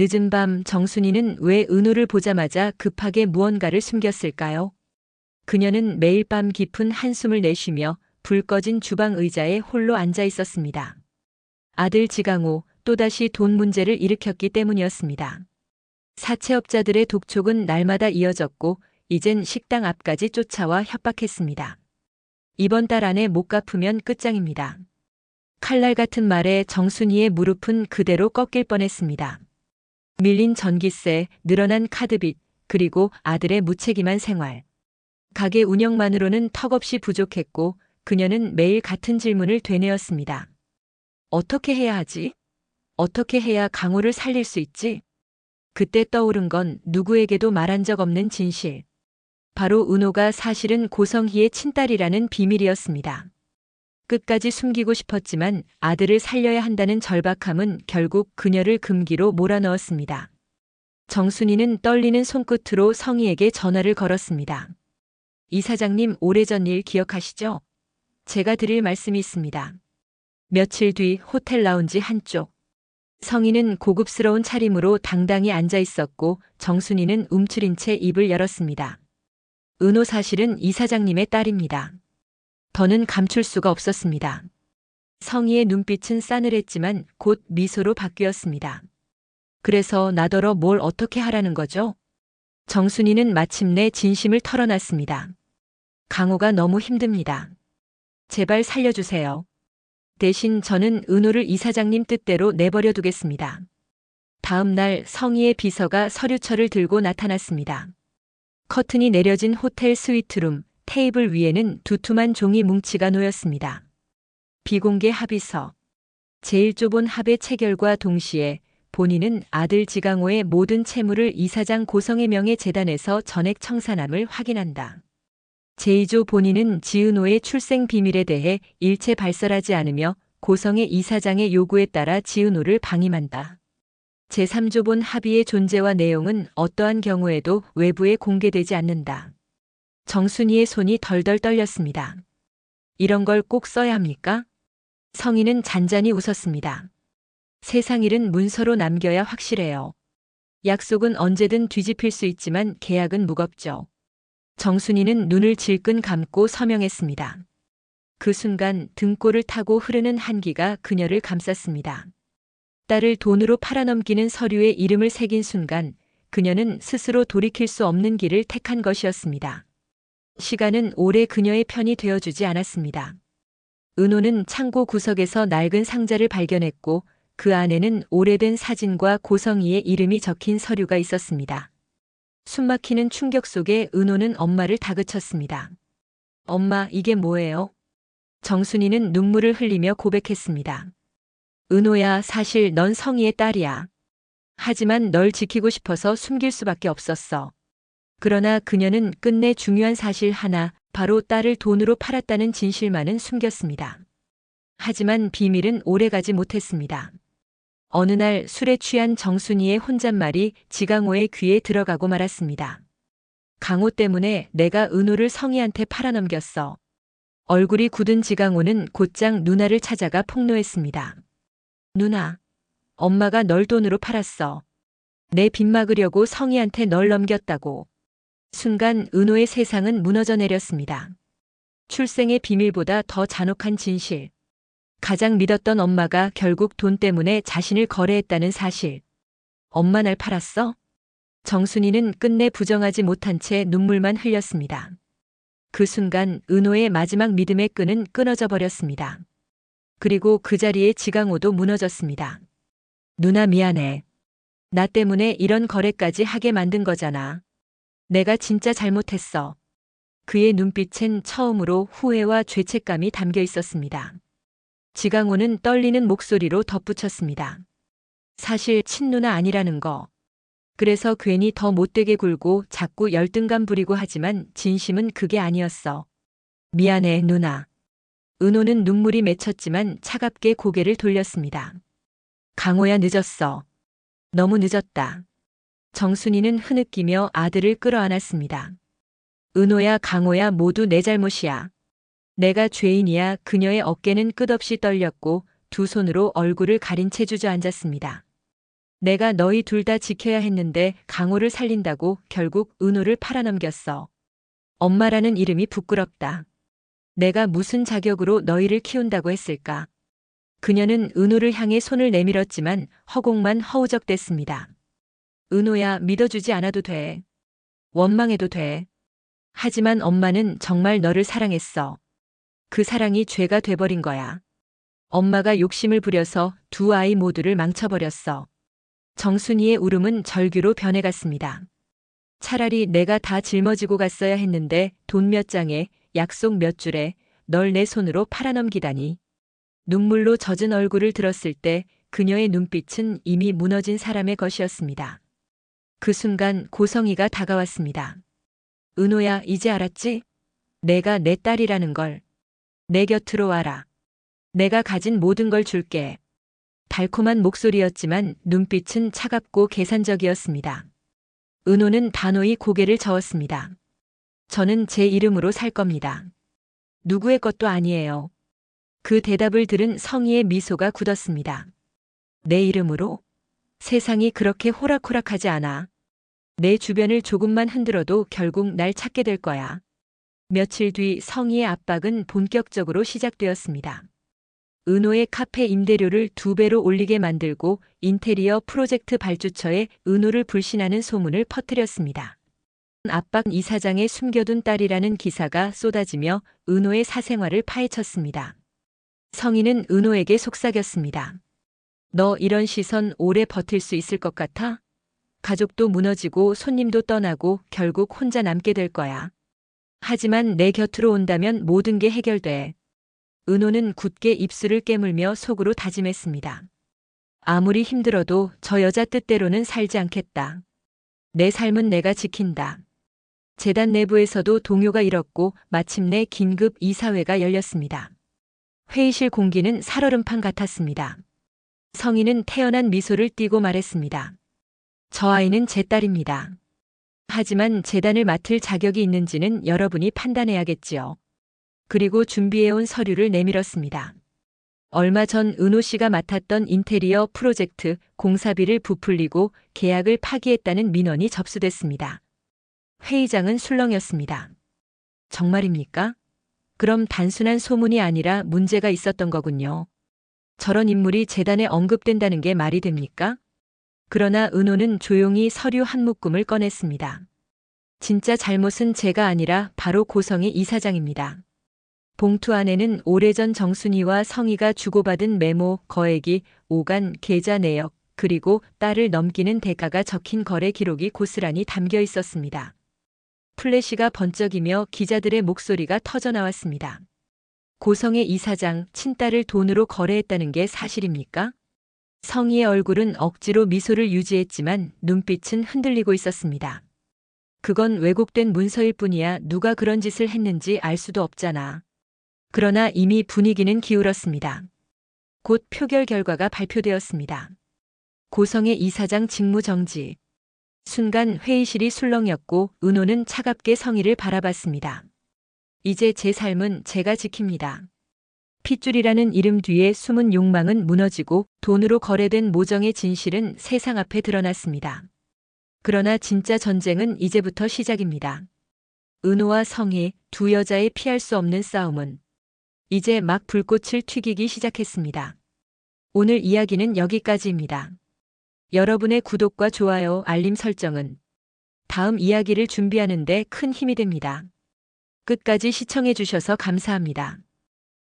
늦은 밤 정순이는 왜 은호를 보자마자 급하게 무언가를 숨겼을까요? 그녀는 매일 밤 깊은 한숨을 내쉬며 불 꺼진 주방 의자에 홀로 앉아 있었습니다. 아들 지강호 또다시 돈 문제를 일으켰기 때문이었습니다. 사채업자들의 독촉은 날마다 이어졌고 이젠 식당 앞까지 쫓아와 협박했습니다. 이번 달 안에 못 갚으면 끝장입니다. 칼날 같은 말에 정순이의 무릎은 그대로 꺾일 뻔했습니다. 밀린 전기세, 늘어난 카드빚, 그리고 아들의 무책임한 생활. 가게 운영만으로는 턱없이 부족했고 그녀는 매일 같은 질문을 되뇌었습니다. 어떻게 해야 하지? 어떻게 해야 강호를 살릴 수 있지? 그때 떠오른 건 누구에게도 말한 적 없는 진실. 바로 은호가 사실은 고성희의 친딸이라는 비밀이었습니다. 끝까지 숨기고 싶었지만 아들을 살려야 한다는 절박함은 결국 그녀를 금기로 몰아넣었습니다. 정순이는 떨리는 손끝으로 성희에게 전화를 걸었습니다. 이사장님, 오래전 일 기억하시죠? 제가 드릴 말씀이 있습니다. 며칠 뒤 호텔 라운지 한쪽. 성희는 고급스러운 차림으로 당당히 앉아 있었고 정순이는 움츠린 채 입을 열었습니다. 은호 사실은 이사장님의 딸입니다. 더는 감출 수가 없었습니다. 성희의 눈빛은 싸늘했지만 곧 미소로 바뀌었습니다. 그래서 나더러 뭘 어떻게 하라는 거죠? 정순이는 마침내 진심을 털어놨습니다. 강호가 너무 힘듭니다. 제발 살려주세요. 대신 저는 은호를 이사장님 뜻대로 내버려 두겠습니다. 다음 날 성희의 비서가 서류철을 들고 나타났습니다. 커튼이 내려진 호텔 스위트룸, 테이블 위에는 두툼한 종이 뭉치가 놓였습니다. 비공개 합의서. 제1조본 합의 체결과 동시에 본인은 아들 지강호의 모든 채무를 이사장 고성의 명의 재단에서 전액 청산함을 확인한다. 제2조 본인은 지은호의 출생 비밀에 대해 일체 발설하지 않으며 고성의 이사장의 요구에 따라 지은호를 방임한다. 제3조본 합의의 존재와 내용은 어떠한 경우에도 외부에 공개되지 않는다. 정순이의 손이 덜덜 떨렸습니다. 이런 걸 꼭 써야 합니까? 성희는 잔잔히 웃었습니다. 세상 일은 문서로 남겨야 확실해요. 약속은 언제든 뒤집힐 수 있지만 계약은 무겁죠. 정순이는 눈을 질끈 감고 서명했습니다. 그 순간 등골을 타고 흐르는 한기가 그녀를 감쌌습니다. 딸을 돈으로 팔아넘기는 서류에 이름을 새긴 순간 그녀는 스스로 돌이킬 수 없는 길을 택한 것이었습니다. 시간은 오래 그녀의 편이 되어주지 않았습니다. 은호는 창고 구석에서 낡은 상자를 발견했고 그 안에는 오래된 사진과 고성희의 이름이 적힌 서류가 있었습니다. 숨막히는 충격 속에 은호는 엄마를 다그쳤습니다. 엄마, 이게 뭐예요? 정순이는 눈물을 흘리며 고백했습니다. 은호야, 사실 넌 성희의 딸이야. 하지만 널 지키고 싶어서 숨길 수밖에 없었어. 그러나 그녀는 끝내 중요한 사실 하나, 바로 딸을 돈으로 팔았다는 진실만은 숨겼습니다. 하지만 비밀은 오래가지 못했습니다. 어느 날 술에 취한 정순이의 혼잣말이 지강호의 귀에 들어가고 말았습니다. 강호 때문에 내가 은호를 성희한테 팔아넘겼어. 얼굴이 굳은 지강호는 곧장 누나를 찾아가 폭로했습니다. 누나, 엄마가 널 돈으로 팔았어. 내 빚 막으려고 성희한테 널 넘겼다고. 순간 은호의 세상은 무너져 내렸습니다. 출생의 비밀보다 더 잔혹한 진실. 가장 믿었던 엄마가 결국 돈 때문에 자신을 거래했다는 사실. 엄마 날 팔았어? 정순이는 끝내 부정하지 못한 채 눈물만 흘렸습니다. 그 순간 은호의 마지막 믿음의 끈은 끊어져 버렸습니다. 그리고 그 자리에 지강호도 무너졌습니다. 누나 미안해. 나 때문에 이런 거래까지 하게 만든 거잖아. 내가 진짜 잘못했어. 그의 눈빛엔 처음으로 후회와 죄책감이 담겨 있었습니다. 지강호는 떨리는 목소리로 덧붙였습니다. 사실 친누나 아니라는 거. 그래서 괜히 더 못되게 굴고 자꾸 열등감 부리고 하지만 진심은 그게 아니었어. 미안해, 누나. 은호는 눈물이 맺혔지만 차갑게 고개를 돌렸습니다. 강호야, 늦었어. 너무 늦었다. 정순이는 흐느끼며 아들을 끌어안았습니다. 은호야, 강호야, 모두 내 잘못이야. 내가 죄인이야. 그녀의 어깨는 끝없이 떨렸고 두 손으로 얼굴을 가린 채 주저앉았습니다. 내가 너희 둘 다 지켜야 했는데 강호를 살린다고 결국 은호를 팔아넘겼어. 엄마라는 이름이 부끄럽다. 내가 무슨 자격으로 너희를 키운다고 했을까? 그녀는 은호를 향해 손을 내밀었지만 허공만 허우적댔습니다. 은호야, 믿어주지 않아도 돼. 원망해도 돼. 하지만 엄마는 정말 너를 사랑했어. 그 사랑이 죄가 돼버린 거야. 엄마가 욕심을 부려서 두 아이 모두를 망쳐버렸어. 정순이의 울음은 절규로 변해갔습니다. 차라리 내가 다 짊어지고 갔어야 했는데 돈 몇 장에 약속 몇 줄에 널 내 손으로 팔아넘기다니. 눈물로 젖은 얼굴을 들었을 때 그녀의 눈빛은 이미 무너진 사람의 것이었습니다. 그 순간 고성이가 다가왔습니다. 은호야, 이제 알았지? 내가 내 딸이라는 걸. 내 곁으로 와라. 내가 가진 모든 걸 줄게. 달콤한 목소리였지만 눈빛은 차갑고 계산적이었습니다. 은호는 단호히 고개를 저었습니다. 저는 제 이름으로 살 겁니다. 누구의 것도 아니에요. 그 대답을 들은 성희의 미소가 굳었습니다. 내 이름으로? 세상이 그렇게 호락호락하지 않아. 내 주변을 조금만 흔들어도 결국 날 찾게 될 거야. 며칠 뒤 성희의 압박은 본격적으로 시작되었습니다. 은호의 카페 임대료를 2배로 올리게 만들고 인테리어 프로젝트 발주처에 은호를 불신하는 소문을 퍼뜨렸습니다. 압박 이사장의 숨겨둔 딸이라는 기사가 쏟아지며 은호의 사생활을 파헤쳤습니다. 성희는 은호에게 속삭였습니다. 너 이런 시선 오래 버틸 수 있을 것 같아? 가족도 무너지고 손님도 떠나고 결국 혼자 남게 될 거야. 하지만 내 곁으로 온다면 모든 게 해결돼. 은호는 굳게 입술을 깨물며 속으로 다짐했습니다. 아무리 힘들어도 저 여자 뜻대로는 살지 않겠다. 내 삶은 내가 지킨다. 재단 내부에서도 동요가 일었고 마침내 긴급 이사회가 열렸습니다. 회의실 공기는 살얼음판 같았습니다. 성희는 태연한 미소를 띠고 말했습니다. 저 아이는 제 딸입니다. 하지만 재단을 맡을 자격이 있는지는 여러분이 판단해야겠지요. 그리고 준비해온 서류를 내밀었습니다. 얼마 전 은호 씨가 맡았던 인테리어 프로젝트 공사비를 부풀리고 계약을 파기했다는 민원이 접수됐습니다. 회의장은 술렁였습니다. 정말입니까? 그럼 단순한 소문이 아니라 문제가 있었던 거군요. 저런 인물이 재단에 언급된다는 게 말이 됩니까? 그러나 은호는 조용히 서류 한 묶음을 꺼냈습니다. 진짜 잘못은 제가 아니라 바로 고성희 이사장입니다. 봉투 안에는 오래전 정순이와 성희가 주고받은 메모, 거액이, 오간, 계좌 내역, 그리고 딸을 넘기는 대가가 적힌 거래 기록이 고스란히 담겨 있었습니다. 플래시가 번쩍이며 기자들의 목소리가 터져나왔습니다. 고성희 이사장, 친딸을 돈으로 거래했다는 게 사실입니까? 성희의 얼굴은 억지로 미소를 유지했지만 눈빛은 흔들리고 있었습니다. 그건 왜곡된 문서일 뿐이야. 누가 그런 짓을 했는지 알 수도 없잖아. 그러나 이미 분위기는 기울었습니다. 곧 표결 결과가 발표되었습니다. 고성희 이사장 직무 정지. 순간 회의실이 술렁였고 은호는 차갑게 성희를 바라봤습니다. 이제 제 삶은 제가 지킵니다. 핏줄이라는 이름 뒤에 숨은 욕망은 무너지고 돈으로 거래된 모정의 진실은 세상 앞에 드러났습니다. 그러나 진짜 전쟁은 이제부터 시작입니다. 은호와 성희, 두 여자의 피할 수 없는 싸움은 이제 막 불꽃을 튀기기 시작했습니다. 오늘 이야기는 여기까지입니다. 여러분의 구독과 좋아요, 알림 설정은 다음 이야기를 준비하는 데 큰 힘이 됩니다. 끝까지 시청해 주셔서 감사합니다.